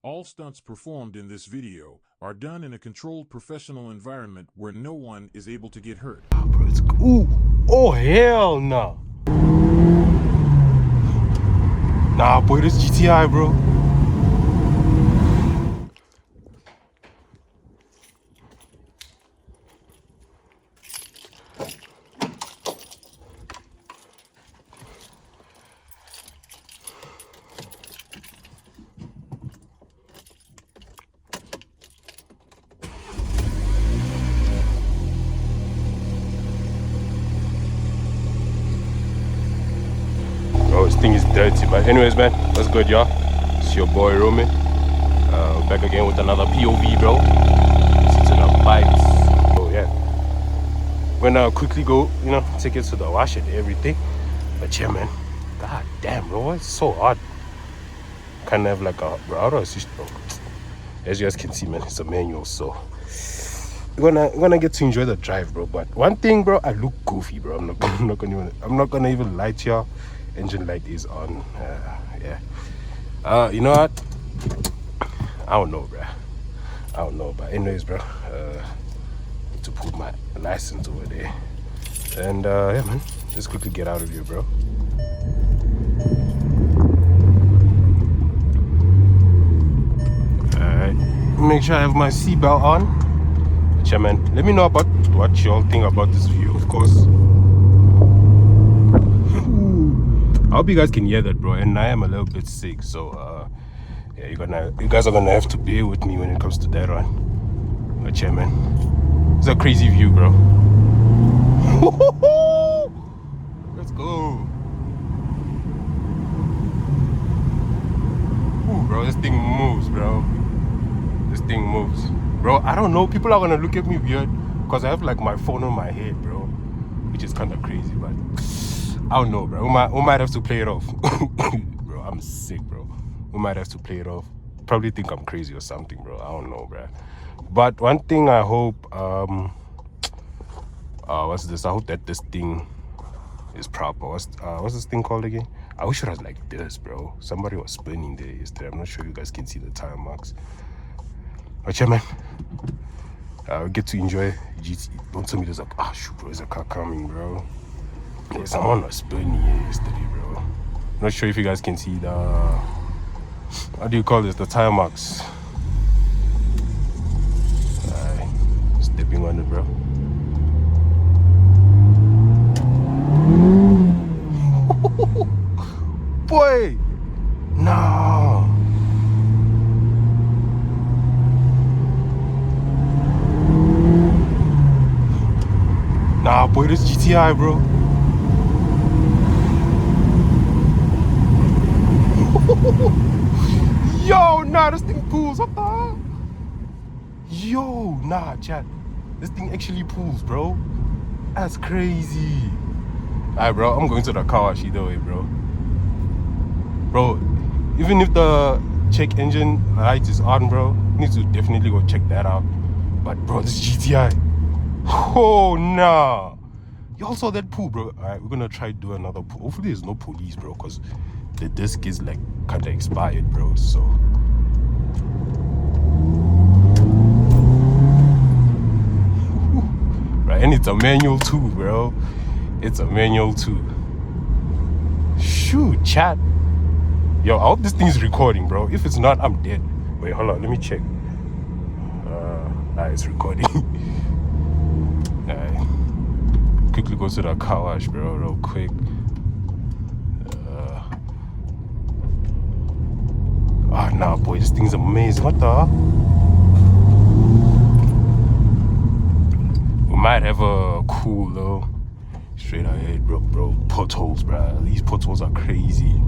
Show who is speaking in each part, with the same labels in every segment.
Speaker 1: All stunts performed in this video are done in a controlled professional environment where no one is able to get hurt.
Speaker 2: Oh, bro, it's cool. Oh, hell no. Nah, boy, this GTI, bro. Bro, this thing is dirty, but anyways, man, what's good, y'all? It's your boy Roman, back again with another POV, bro. Listen to the vibes. Oh yeah, we're gonna quickly go, take it to the wash and everything. But yeah, man, god damn, bro, it's so hard. Kind of have like a, bro, how do I switch, bro? As you guys can see, man, it's a manual, so we're gonna get to enjoy the drive, bro. But one thing, bro, I look goofy, bro. I'm not gonna even lie to y'all. Engine light is on. Yeah. You know what? I don't know, bro. I don't know, but anyways, bro. To put my license over there, and yeah, man. Let's quickly get out of here, bro. Alright. Make sure I have my seatbelt on. But yeah, man. Let me know about what y'all think about this view, of course. I hope you guys can hear that, bro. And I am a little bit sick, so yeah, you guys are gonna have to bear with me when it comes to that one. But yeah, man, it's a crazy view, bro. Let's go. Ooh, bro, this thing moves, bro. This thing moves, bro. I don't know. People are gonna look at me weird because I have like my phone on my head, bro, which is kind of crazy, but I don't know, bro. We might have to play it off. Bro, I'm sick, bro. We might have to play it off. Probably think I'm crazy or something, bro. I don't know, bro. But one thing I hope, what's this? I hope that this thing is proper. What's this thing called again? I wish it was like this, bro. Somebody was spinning there yesterday. I'm not sure you guys can see the tire marks. But yeah, man. We get to enjoy GT. Don't tell me there's a, shoot, bro. There's a car coming, bro. Yeah, someone was spinning here yesterday, bro. Not sure if you guys can see the, what do you call this? The tire marks. Alright, stepping on it, bro. Boy, no. Nah, boy, this GTI, bro. Yo, nah, this thing pulls. What the hell? Yo, nah, chat. This thing actually pulls, bro. That's crazy. Alright, bro, I'm going to the car wash either way, bro. Bro, even if the check engine light is on, bro, need to definitely go check that out. But, bro, this GTI. Oh, nah. Y'all saw that pull, bro. Alright, we're gonna try to do another pull. Hopefully there's no police, bro, because the disc is like kind of expired, bro. So right, and it's a manual too, bro. It's a manual too. Shoot, chat. Yo, I hope this thing is recording, bro. If it's not, I'm dead. Wait, hold on, let me check. Nah, it's recording. Alright. Quickly go to the car wash, bro, real quick. Nah, boy, this thing's amazing. What the? We might have a cool, though. Straight ahead, bro. Potholes, bro. These potholes are crazy.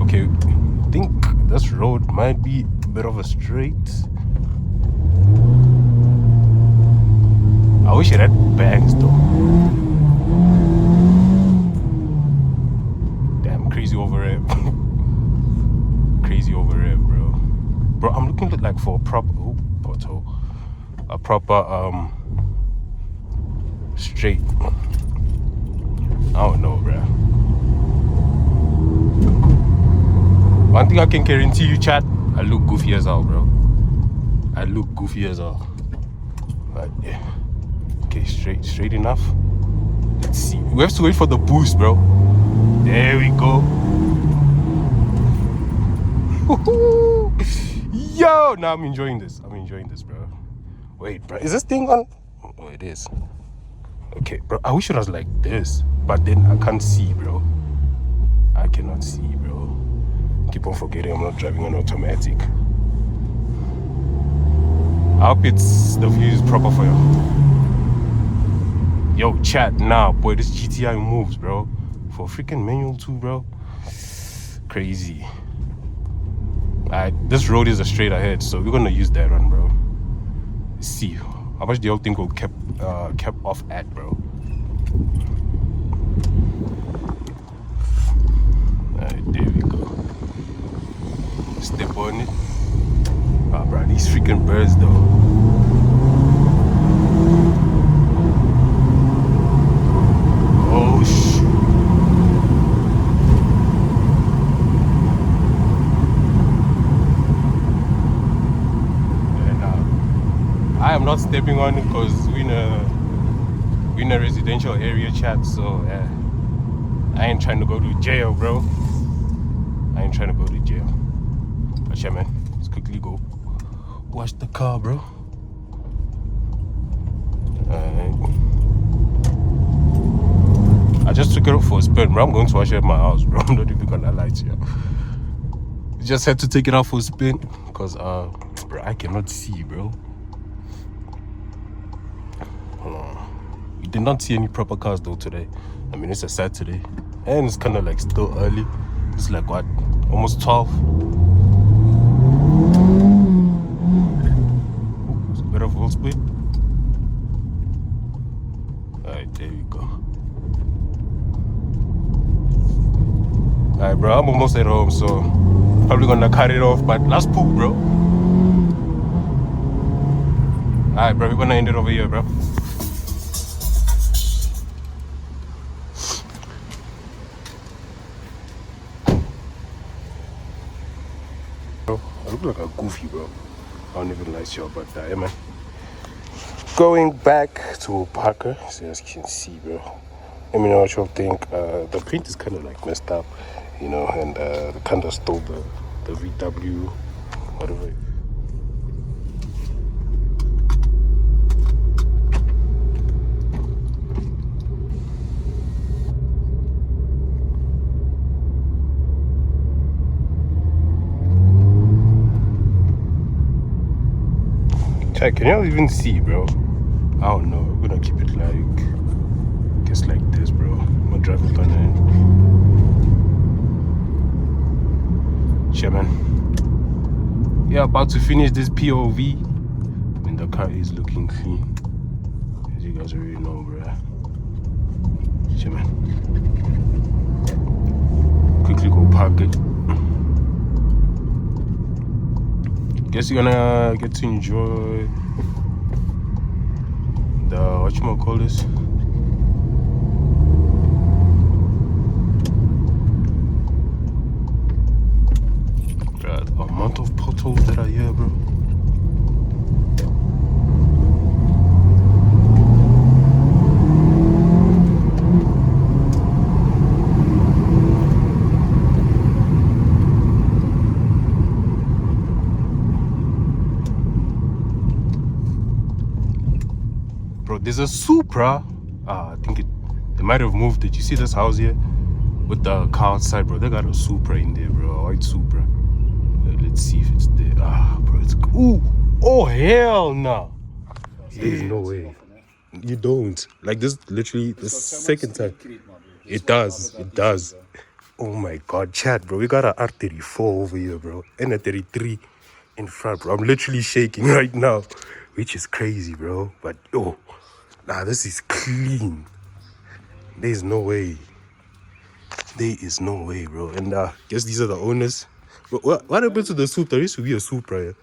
Speaker 2: Okay, I think this road might be a bit of a straight. I wish it had bangs, though. Crazy over it. Crazy over it, bro. Bro, I'm looking like for a proper pothole. A proper straight. I don't know, bro. thing I can guarantee you, chat, I look goofy as hell, bro. I look goofy as hell. But yeah. Okay, straight enough. Let's see. We have to wait for the boost, bro. There we go. Yo, now I'm enjoying this. I'm enjoying this, bro. Wait, bro, is this thing on? Oh, it is. Okay, bro, I wish it was like this, but then I can't see, bro. I cannot see, bro. Keep on forgetting I'm not driving on automatic. I hope the view is proper for you. Yo, chat, nah, boy, this GTI moves, bro. For freaking manual too, bro. Crazy. Alright, this road is a straight ahead, so we're gonna use that one, bro. Let's see how much the whole thing will kept off at, bro. Alright, there we go. Step on it. Ah, bro, these freaking birds, though. Oh, shit. I am not stepping on it because we're in a residential area, chat, so yeah. I ain't trying to go to jail, bro. I ain't trying to go to jail. But yeah, man, let's quickly go wash the car, bro. I just took it up for a spin, bro. I'm going to wash it at my house, bro. I'm not even gonna lie to you. Just had to take it out for a spin because bro, I cannot see, bro. We did not see any proper cars though today. I mean, it's a Saturday and it's kind of like still early. It's like what, almost 12. It's a bit of full speed. Alright, there we go. Alright, bro, I'm almost at home, so probably gonna cut it off, but last poop, bro. Alright, bro, we're gonna end it over here, bro. I look like a goofy, bro. I don't even like you, but yeah, man. Going back to Parker, so as you can see, bro. Let me know what you think. The print is kind of like messed up, you know, and they kind of stole the VW, whatever. Can you even see, bro? I don't know. We're gonna keep it like, just like this, bro. I'm gonna drive it on it. Yeah, man. Yeah, about to finish this POV. I mean, the car is looking clean, as you guys already know, bro. Yeah, man. Quickly go park it. Guess you're gonna get to enjoy the whatchamacallit. Bro, the amount of potholes that are here, bro. Bro, there's a Supra. I think they might have moved it. You see this house here with the car outside, bro? They got a Supra in there, bro. A white Supra. Let's see if it's there. Bro, it's ooh. Oh hell no. There's no way. You don't. Like this, literally the second time. It does. It does. Oh my god, chat, bro. We got a R34 over here, bro, and a 33 in front, bro. I'm literally shaking right now, which is crazy, bro. But oh. Nah, this is clean. There's no way. There is no way, bro. And guess these are the owners. But what happened to the Supra? There used to be a Supra here.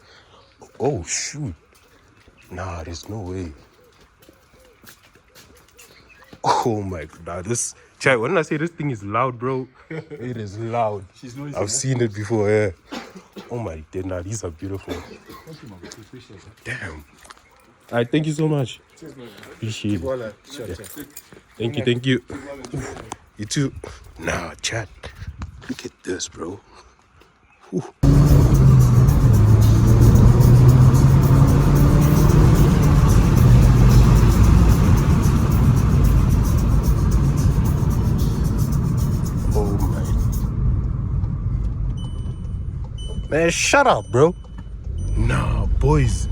Speaker 2: Oh shoot. Nah, there's no way. Oh my god, this Chat, when I say this thing is loud, bro, it is loud.
Speaker 3: She's noisy.
Speaker 2: I've seen it before, yeah. Oh my goodness, these are beautiful.
Speaker 3: Thank you, man. Appreciate it.
Speaker 2: Damn. All right, thank you so much. Appreciate it.
Speaker 3: Voila. Sure.
Speaker 2: Thank you. You too. Nah, chat. Look at this, bro. Whew. Oh my. Man, shut up, bro. Nah, boys.